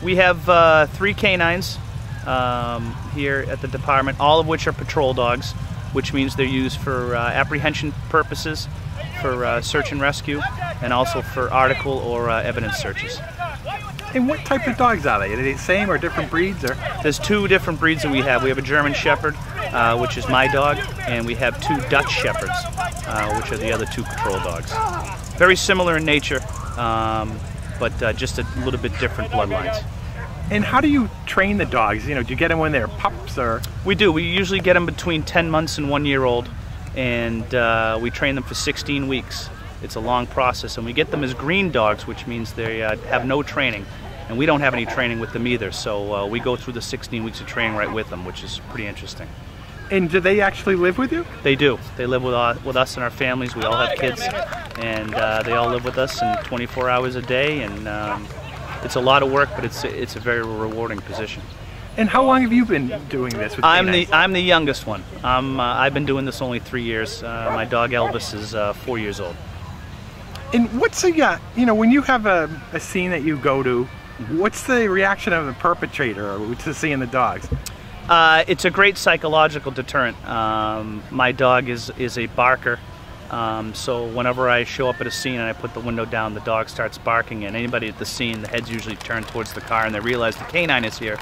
We have 3 canines here at the department, all of which are patrol dogs, which means they're used for apprehension purposes, for search and rescue, and also for article or evidence searches. And what type of dogs are they? Are they the same or different breeds? Or? There's 2 different breeds that we have. We have a German Shepherd, which is my dog, and we have 2 Dutch Shepherds, which are the other 2 patrol dogs. Very similar in nature, but just a little bit different bloodlines. And how do you train the dogs? You know, do you get them when they're pups or? We do. We usually get them between 10 months and 1 year old, and we train them for 16 weeks. It's a long process, and we get them as green dogs, which means they have no training, and we don't have any training with them either. So we go through the 16 weeks of training right with them, which is pretty interesting. And do they actually live with you? They do. They live with us and our families. We all have kids, and they all live with us in 24 hours a day. And it's a lot of work, but it's a very rewarding position. And how long have you been doing this with canines? I'm the youngest one. I've been doing this only 3 years. My dog Elvis is 4 years old. And what's the you know, when you have a scene that you go to, what's the reaction of the perpetrator to seeing the dogs? It's a great psychological deterrent. My dog is a barker, so whenever I show up at a scene and I put the window down, the dog starts barking, and anybody at the scene, the heads usually turn towards the car and they realize the canine is here,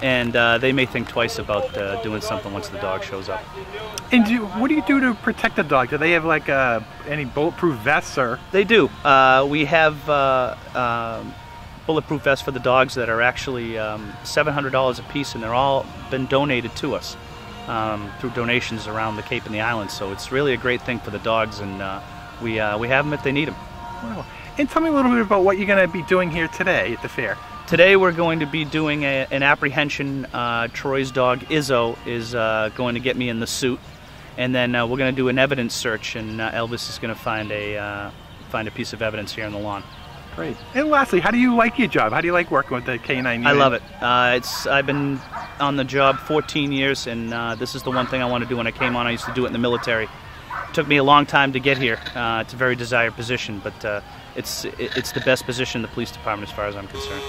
and they may think twice about doing something once the dog shows up. And what do you do to protect the dog? Do they have like any bulletproof vests or? They do. We have bulletproof vests for the dogs that are actually $700 a piece, and they're all been donated to us through donations around the Cape and the islands. So it's really a great thing for the dogs, and we have them if they need them. Wow. And tell me a little bit about what you're going to be doing here today at the fair. Today we're going to be doing an apprehension. Troy's dog Izzo is going to get me in the suit, and then we're going to do an evidence search, and Elvis is going to find a piece of evidence here on the lawn. Great. And lastly, how do you like your job? How do you like working with the K-9 unit? I love it. I've been on the job 14 years, and this is the one thing I want to do. When I came on, I used to do it in the military. It took me a long time to get here. It's a very desired position, but it's the best position in the police department as far as I'm concerned.